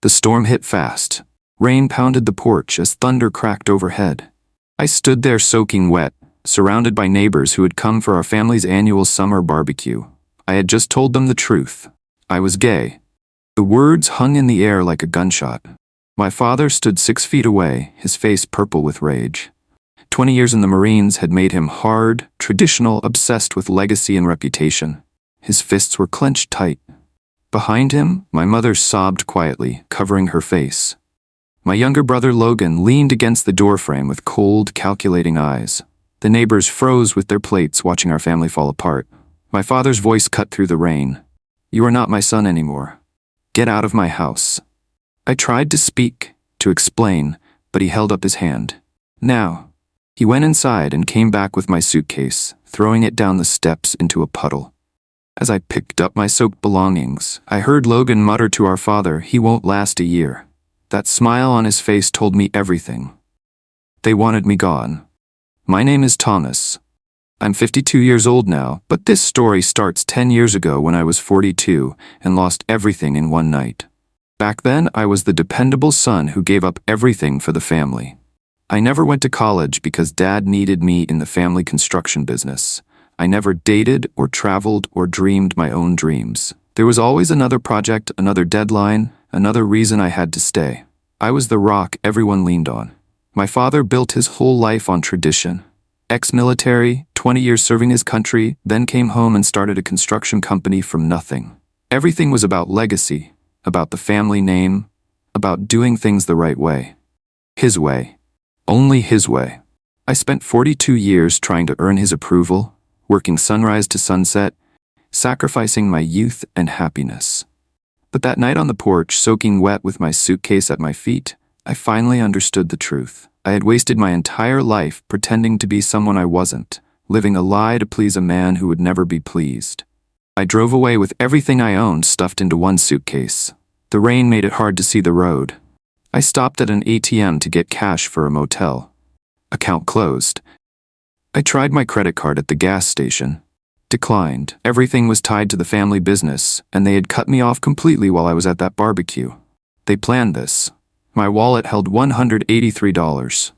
The storm hit fast. Rain pounded the porch as thunder cracked overhead. I stood there soaking wet, surrounded by neighbors who had come for our family's annual summer barbecue. I had just told them the truth. I was gay. The words hung in the air like a gunshot. My father stood 6 feet away, his face purple with rage. 20 years in the Marines had made him hard, traditional, obsessed with legacy and reputation. His fists were clenched tight. Behind him, my mother sobbed quietly, covering her face. My younger brother Logan leaned against the doorframe with cold, calculating eyes. The neighbors froze with their plates, watching our family fall apart. My father's voice cut through the rain. "You are not my son anymore. Get out of my house." I tried to speak, to explain, but he held up his hand. "Now." He went inside and came back with my suitcase, throwing it down the steps into a puddle. As I picked up my soaked belongings, I heard Logan mutter to our father, "He won't last a year." That smile on his face told me everything. They wanted me gone. My name is Thomas. I'm 52 years old now, but this story starts 10 years ago when I was 42 and lost everything in one night. Back then, I was the dependable son who gave up everything for the family. I never went to college because Dad needed me in the family construction business. I never dated or traveled or dreamed my own dreams. There was always another project, another deadline, another reason I had to stay. I was the rock everyone leaned on. My father built his whole life on tradition. Ex-military, 20 years serving his country, then came home and started a construction company from nothing. Everything was about legacy, about the family name, about doing things the right way. His way. Only his way. I spent 42 years trying to earn his approval, working sunrise to sunset, sacrificing my youth and happiness. But that night on the porch, soaking wet with my suitcase at my feet, I finally understood the truth. I had wasted my entire life pretending to be someone I wasn't, living a lie to please a man who would never be pleased. I drove away with everything I owned stuffed into one suitcase. The rain made it hard to see the road. I stopped at an ATM to get cash for a motel. Account closed. I tried my credit card at the gas station. Declined. Everything was tied to the family business, and they had cut me off completely while I was at that barbecue. They planned this. My wallet held $183.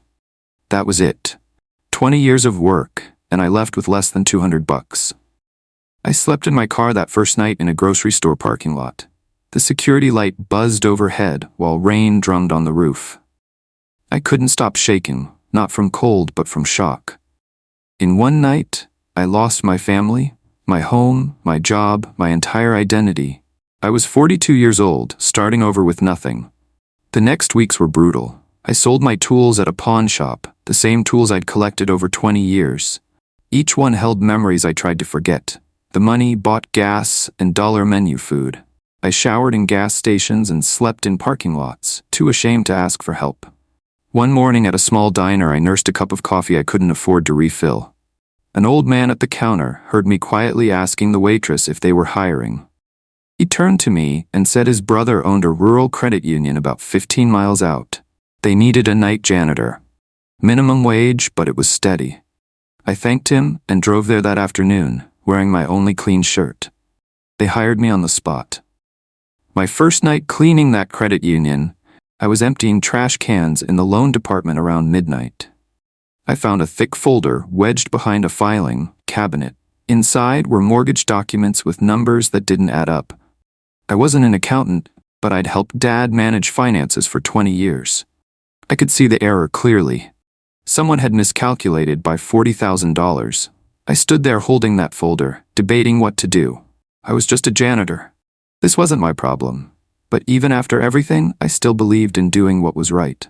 That was it. 20 years of work, and I left with less than $200. I slept in my car that first night in a grocery store parking lot. The security light buzzed overhead while rain drummed on the roof. I couldn't stop shaking, not from cold but from shock. In one night, I lost my family, my home, my job, my entire identity. I was 42 years old, starting over with nothing. The next weeks were brutal. I sold my tools at a pawn shop, the same tools I'd collected over 20 years. Each one held memories I tried to forget. The money bought gas and dollar menu food. I showered in gas stations and slept in parking lots, too ashamed to ask for help. One morning at a small diner, I nursed a cup of coffee I couldn't afford to refill. An old man at the counter heard me quietly asking the waitress if they were hiring. He turned to me and said his brother owned a rural credit union about 15 miles out. They needed a night janitor. Minimum wage, but it was steady. I thanked him and drove there that afternoon, wearing my only clean shirt. They hired me on the spot. My first night cleaning that credit union, I was emptying trash cans in the loan department around midnight. I found a thick folder wedged behind a filing cabinet. Inside were mortgage documents with numbers that didn't add up. I wasn't an accountant, but I'd helped Dad manage finances for 20 years. I could see the error clearly. Someone had miscalculated by $40,000. I stood there holding that folder, debating what to do. I was just a janitor. This wasn't my problem, but even after everything, I still believed in doing what was right.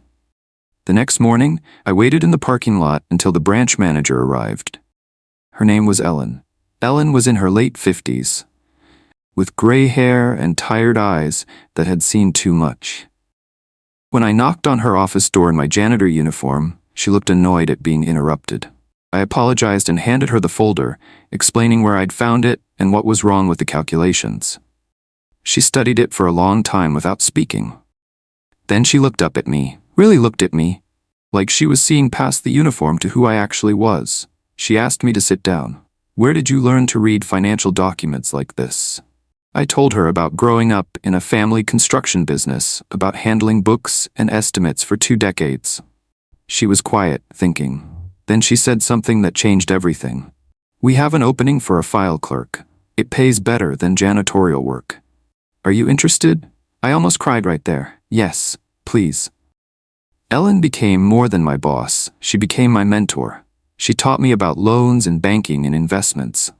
The next morning, I waited in the parking lot until the branch manager arrived. Her name was Ellen. Ellen was in her late 50s, with gray hair and tired eyes that had seen too much. When I knocked on her office door in my janitor uniform, she looked annoyed at being interrupted. I apologized and handed her the folder, explaining where I'd found it and what was wrong with the calculations. She studied it for a long time without speaking. Then she looked up at me, really looked at me, like she was seeing past the uniform to who I actually was. She asked me to sit down. "Where did you learn to read financial documents like this?" I told her about growing up in a family construction business, about handling books and estimates for 2 decades. She was quiet, thinking. Then she said something that changed everything. "We have an opening for a file clerk. It pays better than janitorial work. Are you interested?" I almost cried right there. "Yes, please." Ellen became more than my boss. She became my mentor. She taught me about loans and banking and investments.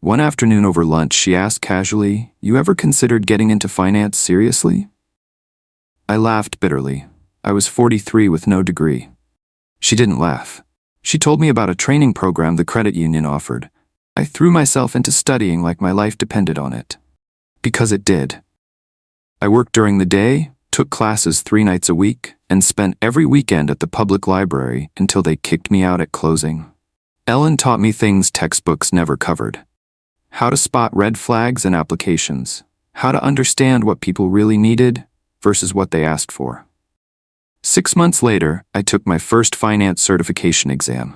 One afternoon over lunch, she asked casually, "You ever considered getting into finance seriously?" I laughed bitterly. I was 43 with no degree. She didn't laugh. She told me about a training program the credit union offered. I threw myself into studying like my life depended on it. Because it did. I worked during the day, took classes 3 nights a week, and spent every weekend at the public library until they kicked me out at closing. Ellen taught me things textbooks never covered. How to spot red flags in applications. How to understand what people really needed versus what they asked for. 6 months later, I took my first finance certification exam.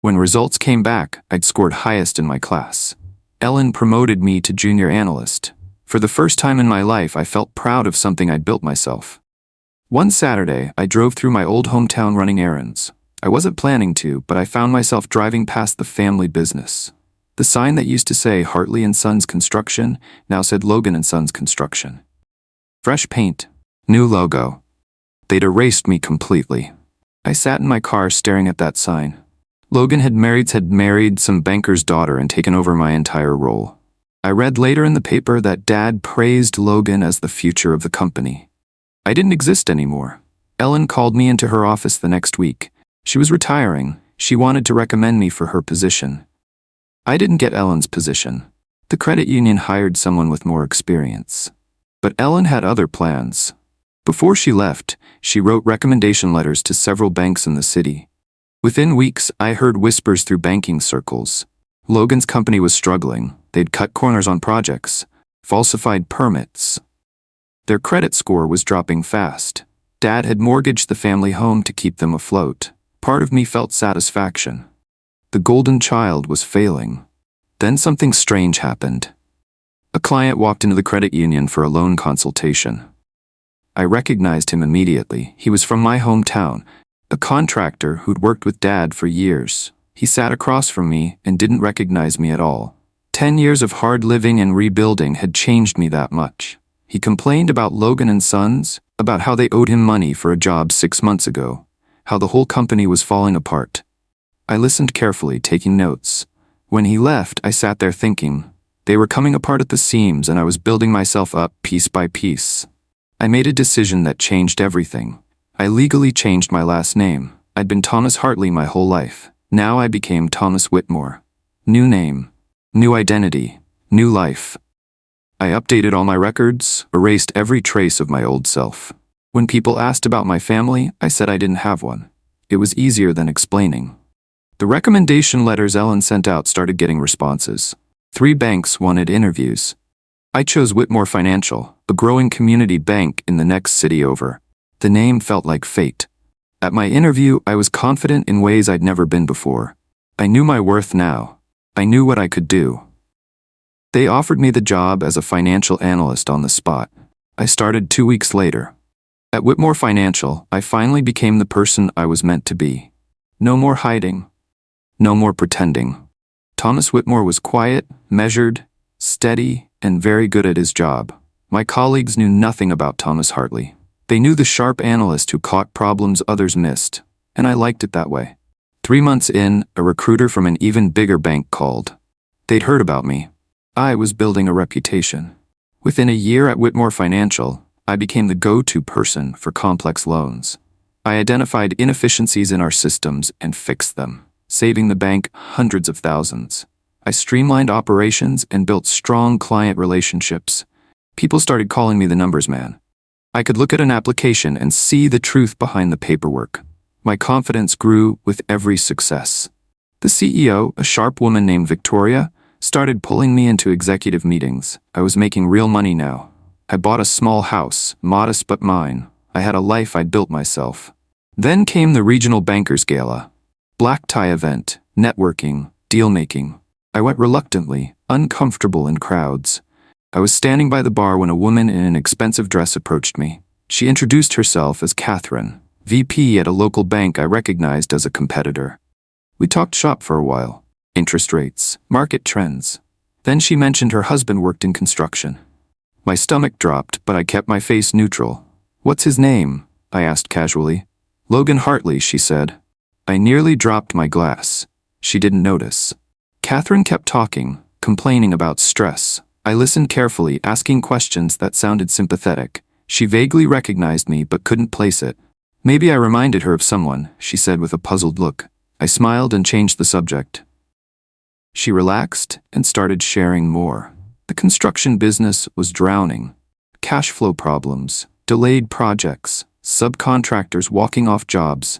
When results came back, I'd scored highest in my class. Ellen promoted me to junior analyst. For the first time in my life, I felt proud of something I'd built myself. One Saturday, I drove through my old hometown running errands. I wasn't planning to, but I found myself driving past the family business. The sign that used to say Hartley & Sons Construction now said Logan & Sons Construction. Fresh paint. New logo. They'd erased me completely. I sat in my car staring at that sign. Logan had married some banker's daughter and taken over my entire role. I read later in the paper that Dad praised Logan as the future of the company. I didn't exist anymore. Ellen called me into her office the next week. She was retiring. She wanted to recommend me for her position. I didn't get Ellen's position. The credit union hired someone with more experience. But Ellen had other plans. Before she left, she wrote recommendation letters to several banks in the city. Within weeks, I heard whispers through banking circles. Logan's company was struggling. They'd cut corners on projects, falsified permits. Their credit score was dropping fast. Dad had mortgaged the family home to keep them afloat. Part of me felt satisfaction. The golden child was failing. Then something strange happened. A client walked into the credit union for a loan consultation. I recognized him immediately. He was from my hometown, a contractor who'd worked with Dad for years. He sat across from me and didn't recognize me at all. 10 years of hard living and rebuilding had changed me that much. He complained about Logan & Sons, about how they owed him money for a job 6 months ago, how the whole company was falling apart. I listened carefully, taking notes. When he left, I sat there thinking. They were coming apart at the seams and I was building myself up piece by piece. I made a decision that changed everything. I legally changed my last name. I'd been Thomas Hartley my whole life. Now I became Thomas Whitmore. New name, new identity, new life. I updated all my records, erased every trace of my old self. When people asked about my family, I said I didn't have one. It was easier than explaining. The recommendation letters Ellen sent out started getting responses. 3 banks wanted interviews. I chose Whitmore Financial, a growing community bank in the next city over. The name felt like fate. At my interview, I was confident in ways I'd never been before. I knew my worth now. I knew what I could do. They offered me the job as a financial analyst on the spot. I started 2 weeks later. At Whitmore Financial, I finally became the person I was meant to be. No more hiding. No more pretending. Thomas Whitmore was quiet, measured, steady, and very good at his job. My colleagues knew nothing about Thomas Hartley. They knew the sharp analyst who caught problems others missed, and I liked it that way. 3 months in, a recruiter from an even bigger bank called. They'd heard about me. I was building a reputation. Within a year at Whitmore Financial, I became the go-to person for complex loans. I identified inefficiencies in our systems and fixed them, saving the bank hundreds of thousands. I streamlined operations and built strong client relationships. People started calling me the numbers man. I could look at an application and see the truth behind the paperwork. My confidence grew with every success. The CEO, a sharp woman named Victoria, started pulling me into executive meetings. I was making real money now. I bought a small house, modest but mine. I had a life I'd built myself. Then came the regional bankers gala. Black tie event, networking, deal-making. I went reluctantly, uncomfortable in crowds. I was standing by the bar when a woman in an expensive dress approached me. She introduced herself as Catherine, VP at a local bank I recognized as a competitor. We talked shop for a while. Interest rates, market trends. Then she mentioned her husband worked in construction. My stomach dropped, but I kept my face neutral. "What's his name?" I asked casually. "Logan Hartley," she said. I nearly dropped my glass. She didn't notice. Catherine kept talking, complaining about stress. I listened carefully, asking questions that sounded sympathetic. She vaguely recognized me but couldn't place it. "Maybe I reminded her of someone," she said with a puzzled look. I smiled and changed the subject. She relaxed and started sharing more. The construction business was drowning. Cash flow problems, delayed projects, subcontractors walking off jobs.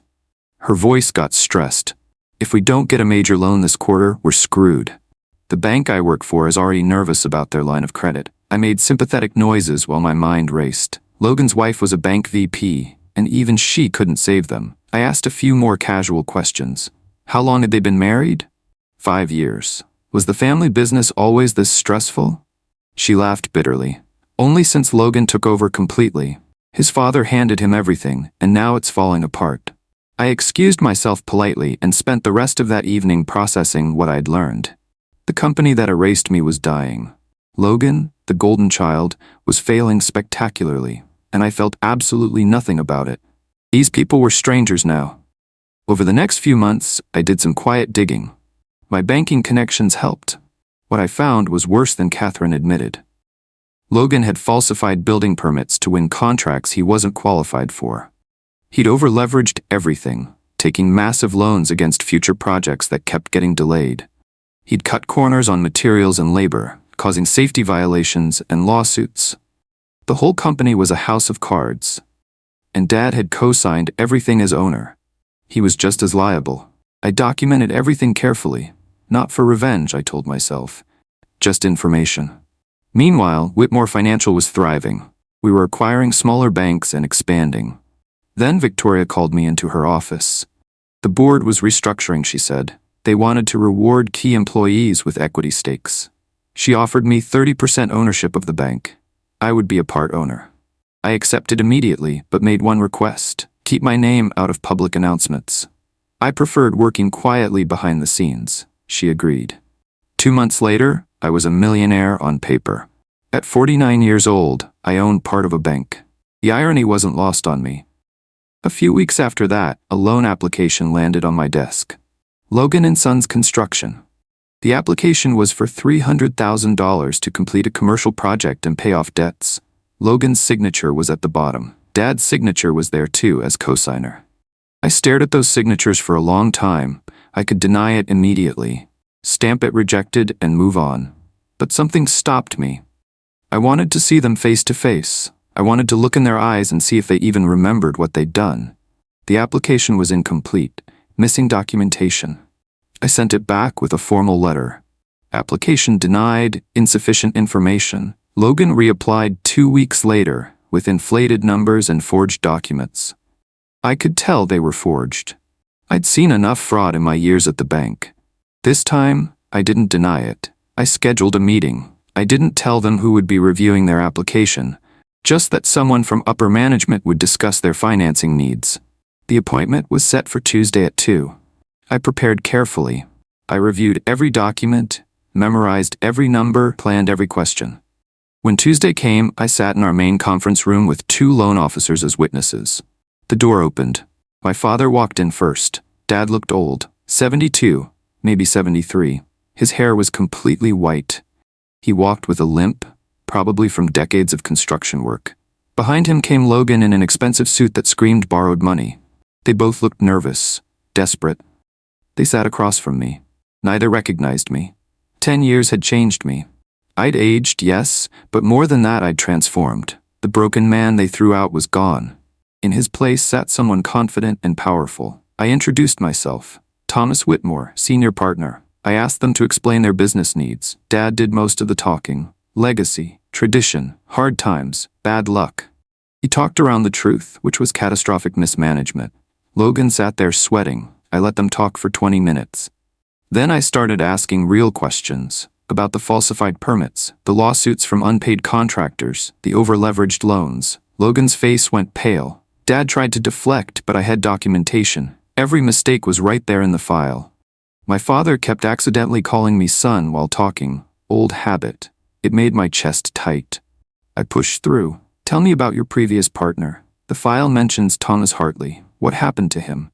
Her voice got stressed. "If we don't get a major loan this quarter, we're screwed. The bank I work for is already nervous about their line of credit." I made sympathetic noises while my mind raced. Logan's wife was a bank VP, and even she couldn't save them. I asked a few more casual questions. How long had they been married? 5 years. Was the family business always this stressful? She laughed bitterly. Only since Logan took over completely. His father handed him everything, and now it's falling apart. I excused myself politely and spent the rest of that evening processing what I'd learned. The company that erased me was dying. Logan, the golden child, was failing spectacularly, and I felt absolutely nothing about it. These people were strangers now. Over the next few months, I did some quiet digging. My banking connections helped. What I found was worse than Catherine admitted. Logan had falsified building permits to win contracts he wasn't qualified for. He'd over-leveraged everything, taking massive loans against future projects that kept getting delayed. He'd cut corners on materials and labor, causing safety violations and lawsuits. The whole company was a house of cards, and Dad had co-signed everything as owner. He was just as liable. I documented everything carefully. Not for revenge, I told myself. Just information. Meanwhile, Whitmore Financial was thriving. We were acquiring smaller banks and expanding. Then Victoria called me into her office. The board was restructuring, she said. They wanted to reward key employees with equity stakes. She offered me 30% ownership of the bank. I would be a part owner. I accepted immediately, but made one request: keep my name out of public announcements. I preferred working quietly behind the scenes. She agreed. 2 months later, I was a millionaire on paper. At 49 years old, I owned part of a bank. The irony wasn't lost on me. A few weeks after that, a loan application landed on my desk. Logan & Sons Construction. The application was for $300,000 to complete a commercial project and pay off debts. Logan's signature was at the bottom. Dad's signature was there too as cosigner. I stared at those signatures for a long time. I could deny it immediately, stamp it rejected, and move on. But something stopped me. I wanted to see them face to face. I wanted to look in their eyes and see if they even remembered what they'd done. The application was incomplete, missing documentation. I sent it back with a formal letter. Application denied, insufficient information. Logan reapplied 2 weeks later, with inflated numbers and forged documents. I could tell they were forged. I'd seen enough fraud in my years at the bank. This time, I didn't deny it. I scheduled a meeting. I didn't tell them who would be reviewing their application, just that someone from upper management would discuss their financing needs. The appointment was set for Tuesday at 2. I prepared carefully. I reviewed every document, memorized every number, planned every question. When Tuesday came, I sat in our main conference room with 2 loan officers as witnesses. The door opened. My father walked in first. Dad looked old, 72, maybe 73. His hair was completely white. He walked with a limp, probably from decades of construction work. Behind him came Logan in an expensive suit that screamed borrowed money. They both looked nervous, desperate. They sat across from me. Neither recognized me. 10 years had changed me. I'd aged, yes, but more than that, I'd transformed. The broken man they threw out was gone. In his place sat someone confident and powerful. I introduced myself. Thomas Whitmore, senior partner. I asked them to explain their business needs. Dad did most of the talking. Legacy, tradition, hard times, bad luck. He talked around the truth, which was catastrophic mismanagement. Logan sat there sweating. I let them talk for 20 minutes. Then I started asking real questions. about the falsified permits, the lawsuits from unpaid contractors, the over-leveraged loans. Logan's face went pale. Dad tried to deflect, but I had documentation. Every mistake was right there in the file. My father kept accidentally calling me son while talking. Old habit. It made my chest tight. I pushed through. Tell me about your previous partner. The file mentions Thomas Hartley. What happened to him?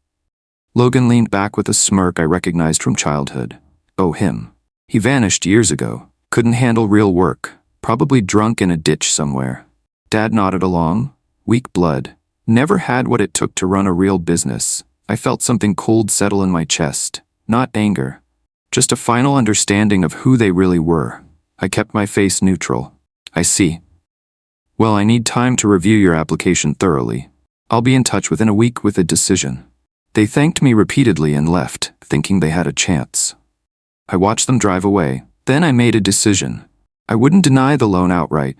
Logan leaned back with a smirk I recognized from childhood. Oh, him. He vanished years ago. Couldn't handle real work. Probably drunk in a ditch somewhere. Dad nodded along. Weak blood. Never had what it took to run a real business. I felt something cold settle in my chest. Not anger. Just a final understanding of who they really were. I kept my face neutral. I see. Well, I need time to review your application thoroughly. I'll be in touch within a week with a decision. They thanked me repeatedly and left, thinking they had a chance. I watched them drive away. Then I made a decision. I wouldn't deny the loan outright.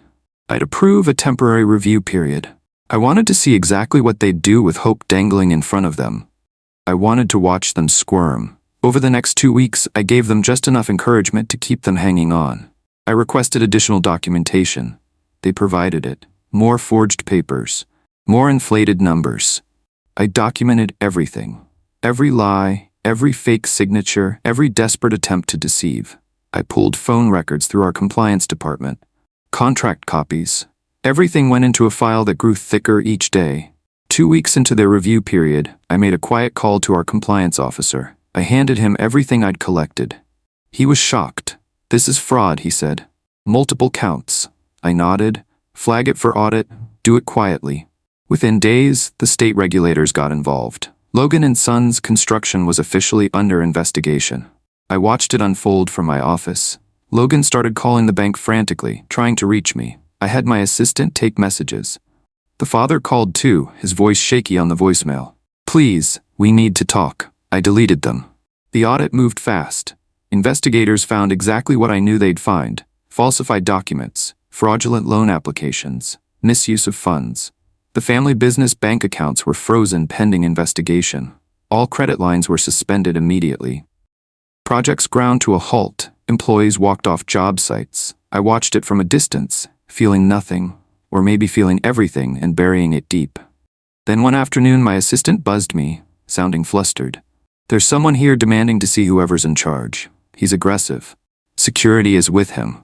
I'd approve a temporary review period. I wanted to see exactly what they'd do with hope dangling in front of them. I wanted to watch them squirm. Over the next 2 weeks, I gave them just enough encouragement to keep them hanging on. I requested additional documentation. They provided it. More forged papers. More inflated numbers. I documented everything. Every lie, every fake signature, every desperate attempt to deceive. I pulled phone records through our compliance department. Contract copies. Everything went into a file that grew thicker each day. 2 weeks into their review period, I made a quiet call to our compliance officer. I handed him everything I'd collected. He was shocked. This is fraud, he said. Multiple counts. I nodded. Flag it for audit. Do it quietly. Within days, the state regulators got involved. Logan & Sons Construction was officially under investigation. I watched it unfold from my office. Logan started calling the bank frantically, trying to reach me. I had my assistant take messages. The father called too, his voice shaky on the voicemail. Please, we need to talk. I deleted them. The audit moved fast. Investigators found exactly what I knew they'd find. Falsified documents, fraudulent loan applications, misuse of funds. The family business bank accounts were frozen pending investigation. All credit lines were suspended immediately. Projects ground to a halt. Employees walked off job sites. I watched it from a distance, feeling nothing, or maybe feeling everything and burying it deep. Then one afternoon my assistant buzzed me, sounding flustered. There's someone here demanding to see whoever's in charge. He's aggressive. Security is with him.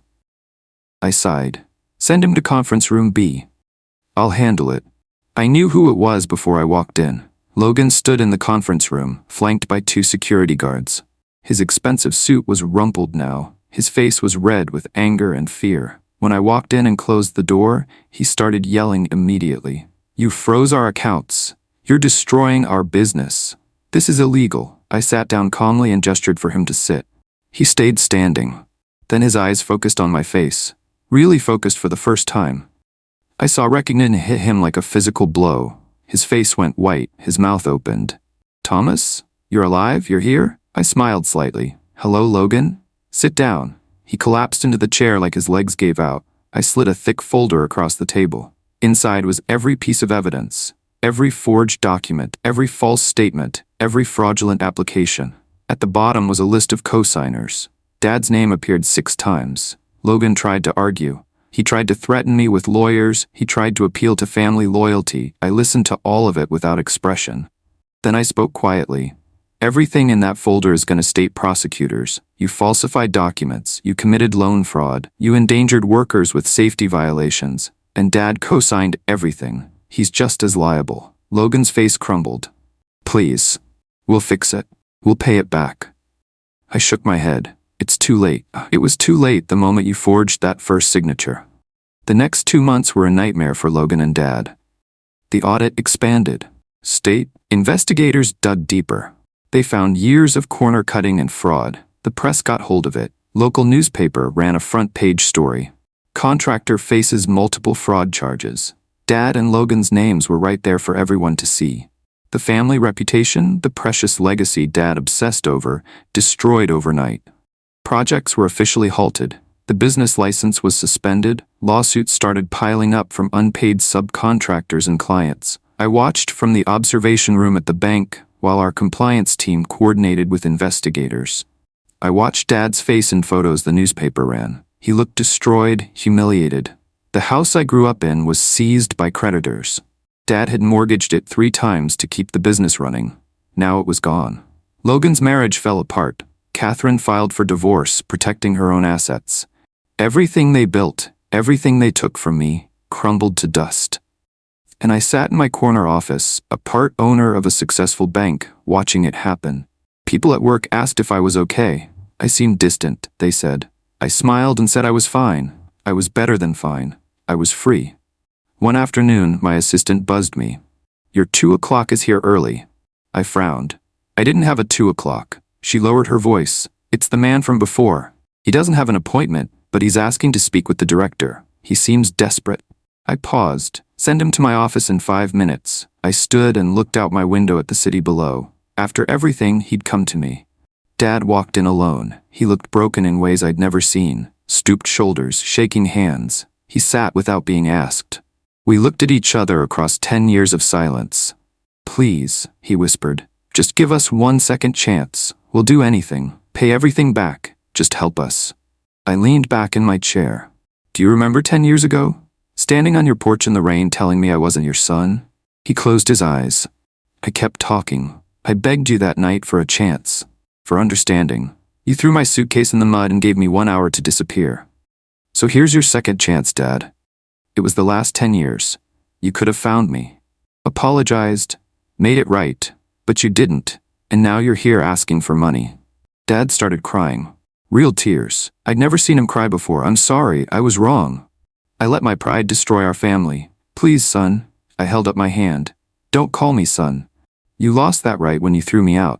I sighed. Send him to conference room B. I'll handle it. I knew who it was before I walked in. Logan stood in the conference room, flanked by 2 security guards. His expensive suit was rumpled now. His face was red with anger and fear. When I walked in and closed the door, he started yelling immediately. You froze our accounts. You're destroying our business. This is illegal. I sat down calmly and gestured for him to sit. He stayed standing. Then his eyes focused on my face. Really focused for the first time. I saw recognition hit him like a physical blow. His face went white, his mouth opened. Thomas? You're alive? You're here? I smiled slightly. Hello, Logan? Sit down. He collapsed into the chair like his legs gave out. I slid a thick folder across the table. Inside was every piece of evidence. Every forged document, every false statement, every fraudulent application. At the bottom was a list of co-signers. Dad's name appeared 6 times. Logan tried to argue. He tried to threaten me with lawyers. He tried to appeal to family loyalty. I listened to all of it without expression. Then I spoke quietly. Everything in that folder is going to state prosecutors. You falsified documents. You committed loan fraud. You endangered workers with safety violations. And Dad co-signed everything. He's just as liable. Logan's face crumbled. Please. We'll fix it. We'll pay it back. I shook my head. It's too late. It was too late the moment you forged that first signature. The next 2 months were a nightmare for Logan and Dad. The audit expanded. State investigators dug deeper. They found years of corner cutting and fraud. The press got hold of it. Local newspaper ran a front-page story. Contractor faces multiple fraud charges. Dad and Logan's names were right there for everyone to see. The family reputation, the precious legacy Dad obsessed over, destroyed overnight. Projects were officially halted. The business license was suspended. Lawsuits started piling up from unpaid subcontractors and clients. I watched from the observation room at the bank while our compliance team coordinated with investigators. I watched Dad's face in photos the newspaper ran. He looked destroyed, humiliated. The house I grew up in was seized by creditors. Dad had mortgaged it 3 times to keep the business running. Now it was gone. Logan's marriage fell apart. Catherine filed for divorce, protecting her own assets. Everything they built, everything they took from me, crumbled to dust. And I sat in my corner office, a part owner of a successful bank, watching it happen. People at work asked if I was okay. I seemed distant, they said. I smiled and said I was fine. I was better than fine. I was free. One afternoon, my assistant buzzed me. "Your 2 o'clock is here early." I frowned. I didn't have a 2 o'clock. She lowered her voice. "It's the man from before. He doesn't have an appointment, but he's asking to speak with the director. He seems desperate." I paused. "Send him to my office in 5 minutes." I stood and looked out my window at the city below. After everything, he'd come to me. Dad walked in alone. He looked broken in ways I'd never seen. Stooped shoulders, shaking hands. He sat without being asked. We looked at each other across 10 years of silence. "Please," he whispered, "just give us 1 second chance. We'll do anything. Pay everything back. Just help us." I leaned back in my chair. "Do you remember 10 years ago? Standing on your porch in the rain telling me I wasn't your son?" He closed his eyes. I kept talking. "I begged you that night for a chance. For understanding. You threw my suitcase in the mud and gave me 1 hour to disappear. So here's your second chance, Dad. It was the last 10 years. You could have found me. Apologized. Made it right. But you didn't. And now you're here asking for money." Dad started crying. Real tears. I'd never seen him cry before. "I'm sorry. I was wrong. I let my pride destroy our family. Please, son." I held up my hand. "Don't call me son. You lost that right when you threw me out."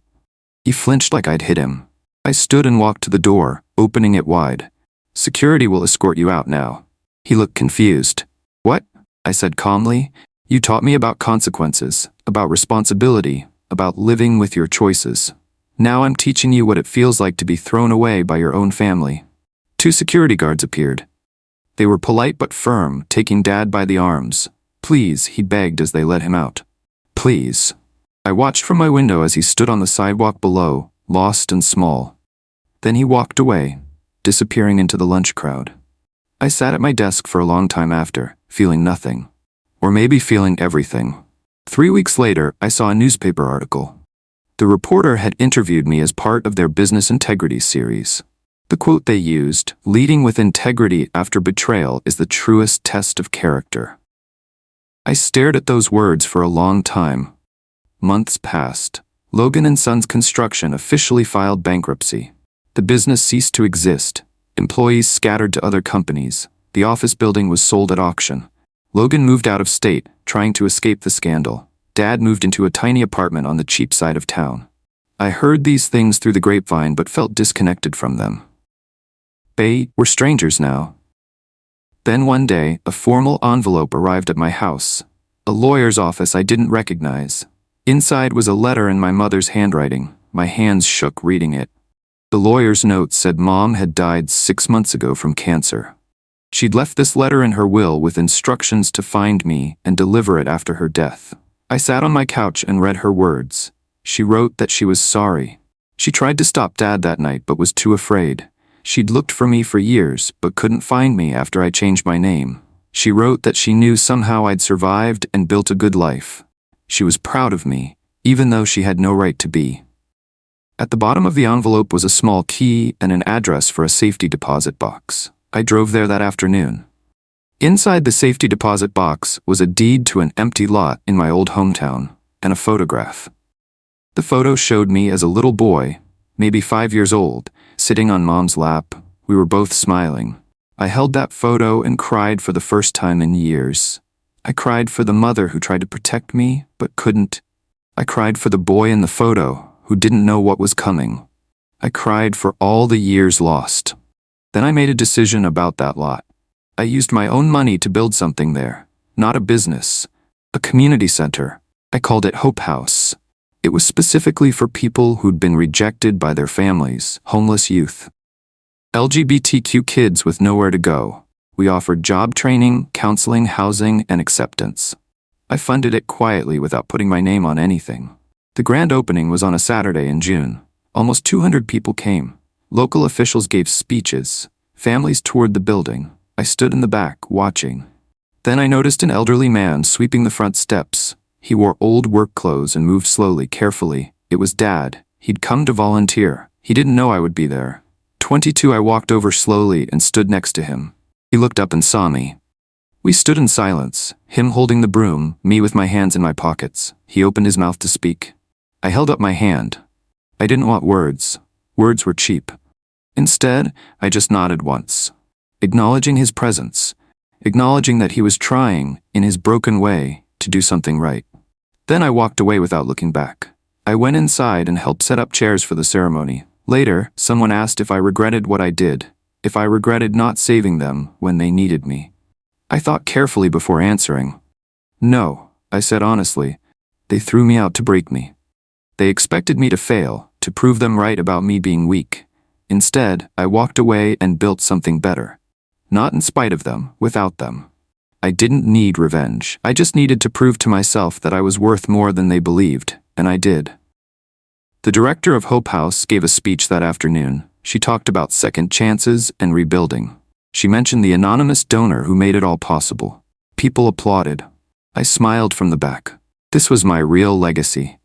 He flinched like I'd hit him. I stood and walked to the door, opening it wide. "Security will escort you out now." He looked confused. "What?" I said calmly. "You taught me about consequences, about responsibility, about living with your choices. Now I'm teaching you what it feels like to be thrown away by your own family." 2 security guards appeared. They were polite but firm, taking Dad by the arms. "Please," he begged as they let him out. "Please." I watched from my window as he stood on the sidewalk below, lost and small. Then he walked away, disappearing into the lunch crowd. I sat at my desk for a long time after, feeling nothing. Or maybe feeling everything. 3 weeks later, I saw a newspaper article. The reporter had interviewed me as part of their Business Integrity series. The quote they used, "Leading with integrity after betrayal is the truest test of character." I stared at those words for a long time. Months passed. Logan & Sons Construction officially filed bankruptcy. The business ceased to exist. Employees scattered to other companies. The office building was sold at auction. Logan moved out of state, trying to escape the scandal. Dad moved into a tiny apartment on the cheap side of town. I heard these things through the grapevine but felt disconnected from them. They were strangers now. Then one day, a formal envelope arrived at my house. A lawyer's office I didn't recognize. Inside was a letter in my mother's handwriting. My hands shook reading it. The lawyer's note said Mom had died 6 months ago from cancer. She'd left this letter in her will with instructions to find me and deliver it after her death. I sat on my couch and read her words. She wrote that she was sorry. She tried to stop Dad that night but was too afraid. She'd looked for me for years but couldn't find me after I changed my name. She wrote that she knew somehow I'd survived and built a good life. She was proud of me, even though she had no right to be. At the bottom of the envelope was a small key and an address for a safety deposit box. I drove there that afternoon. Inside the safety deposit box was a deed to an empty lot in my old hometown, and a photograph. The photo showed me as a little boy, maybe 5 years old, sitting on Mom's lap. We were both smiling. I held that photo and cried for the first time in years. I cried for the mother who tried to protect me, but couldn't. I cried for the boy in the photo, who didn't know what was coming. I cried for all the years lost. Then I made a decision about that lot. I used my own money to build something there. Not a business. A community center. I called it Hope House. It was specifically for people who'd been rejected by their families, homeless youth. LGBTQ kids with nowhere to go. We offered job training, counseling, housing, and acceptance. I funded it quietly without putting my name on anything. The grand opening was on a Saturday in June. Almost 200 people came. Local officials gave speeches. Families toured the building. I stood in the back, watching. Then I noticed an elderly man sweeping the front steps. He wore old work clothes and moved slowly, carefully. It was Dad. He'd come to volunteer. He didn't know I would be there. 22, I walked over slowly and stood next to him. He looked up and saw me. We stood in silence, him holding the broom, me with my hands in my pockets. He opened his mouth to speak. I held up my hand. I didn't want words. Words were cheap. Instead, I just nodded once, acknowledging his presence, acknowledging that he was trying, in his broken way, to do something right. Then I walked away without looking back. I went inside and helped set up chairs for the ceremony. Later, someone asked if I regretted what I did, if I regretted not saving them when they needed me. I thought carefully before answering. No, I said honestly. They threw me out to break me. They expected me to fail, to prove them right about me being weak. Instead, I walked away and built something better. Not in spite of them, without them. I didn't need revenge. I just needed to prove to myself that I was worth more than they believed, and I did. The director of Hope House gave a speech that afternoon. She talked about second chances and rebuilding. She mentioned the anonymous donor who made it all possible. People applauded. I smiled from the back. This was my real legacy.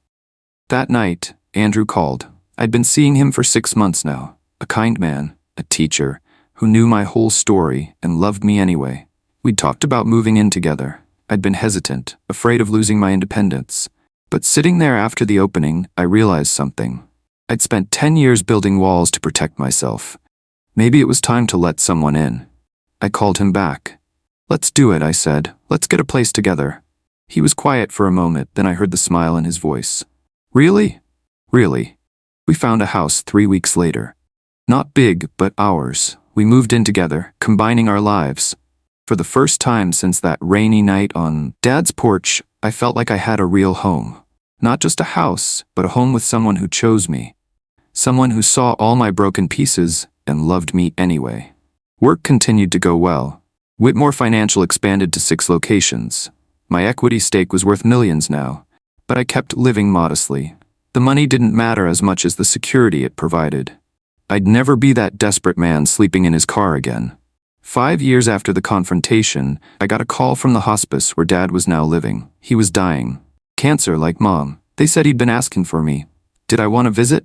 That night, Andrew called. I'd been seeing him for 6 months now. A kind man, a teacher, who knew my whole story and loved me anyway. We'd talked about moving in together. I'd been hesitant, afraid of losing my independence. But sitting there after the opening, I realized something. I'd spent 10 years building walls to protect myself. Maybe it was time to let someone in. I called him back. Let's do it, I said. Let's get a place together. He was quiet for a moment, then I heard the smile in his voice. Really? Really. We found a house 3 weeks later. Not big, but ours. We moved in together, combining our lives. For the first time since that rainy night on Dad's porch, I felt like I had a real home. Not just a house, but a home with someone who chose me. Someone who saw all my broken pieces and loved me anyway. Work continued to go well. Whitmore Financial expanded to 6 locations. My equity stake was worth millions now, but I kept living modestly. The money didn't matter as much as the security it provided. I'd never be that desperate man sleeping in his car again. 5 years after the confrontation, I got a call from the hospice where Dad was now living. He was dying. Cancer, like Mom. They said he'd been asking for me. Did I want to visit?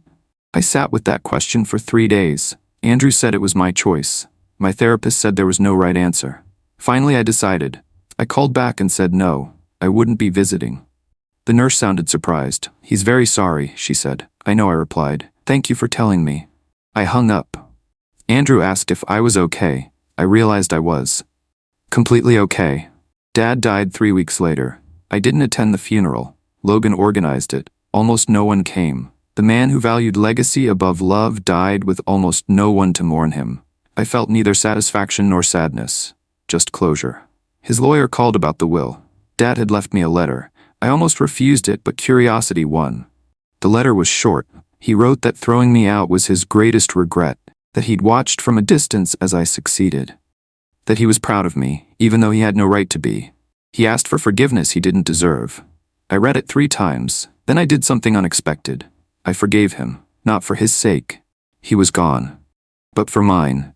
I sat with that question for 3 days. Andrew said it was my choice. My therapist said there was no right answer. Finally, I decided. I called back and said no, I wouldn't be visiting. The nurse sounded surprised. He's very sorry, she said. I know, I replied. Thank you for telling me. I hung up. Andrew asked if I was okay. I realized I was. Completely okay. Dad died 3 weeks later. I didn't attend the funeral. Logan organized it. Almost no one came. The man who valued legacy above love died with almost no one to mourn him. I felt neither satisfaction nor sadness. Just closure. His lawyer called about the will. Dad had left me a letter. I almost refused it, but curiosity won. The letter was short. He wrote that throwing me out was his greatest regret, that he'd watched from a distance as I succeeded. That he was proud of me, even though he had no right to be. He asked for forgiveness he didn't deserve. I read it 3 times, then I did something unexpected. I forgave him, not for his sake. He was gone. But for mine.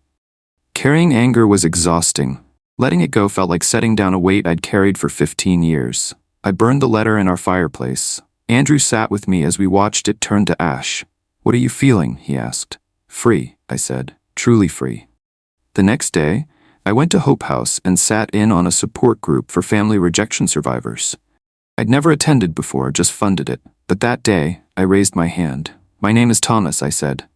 Carrying anger was exhausting. Letting it go felt like setting down a weight I'd carried for 15 years. I burned the letter in our fireplace. Andrew sat with me as we watched it turn to ash. What are you feeling? He asked. Free, I said. Truly free. The next day, I went to Hope House and sat in on a support group for family rejection survivors. I'd never attended before, just funded it. But that day, I raised my hand. My name is Thomas, I said.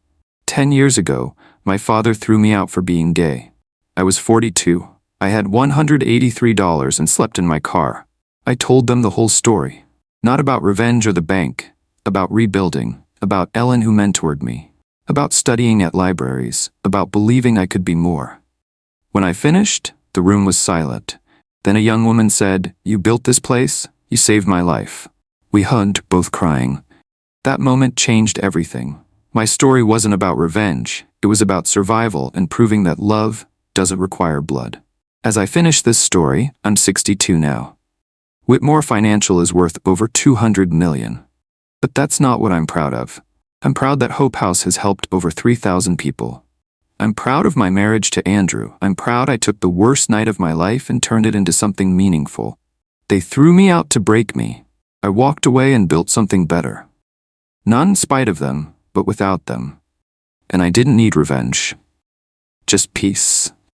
10 years ago, my father threw me out for being gay. I was 42. I had $183 and slept in my car. I told them the whole story. Not about revenge or the bank. About rebuilding. About Ellen who mentored me. About studying at libraries. About believing I could be more. When I finished, the room was silent. Then a young woman said, "You built this place? You saved my life." We hugged, both crying. That moment changed everything. My story wasn't about revenge. It was about survival and proving that love doesn't require blood. As I finish this story, I'm 62 now. Whitmore Financial is worth over $200 million. But that's not what I'm proud of. I'm proud that Hope House has helped over 3,000 people. I'm proud of my marriage to Andrew. I'm proud I took the worst night of my life and turned it into something meaningful. They threw me out to break me. I walked away and built something better. Not in spite of them, but without them. And I didn't need revenge. Just peace.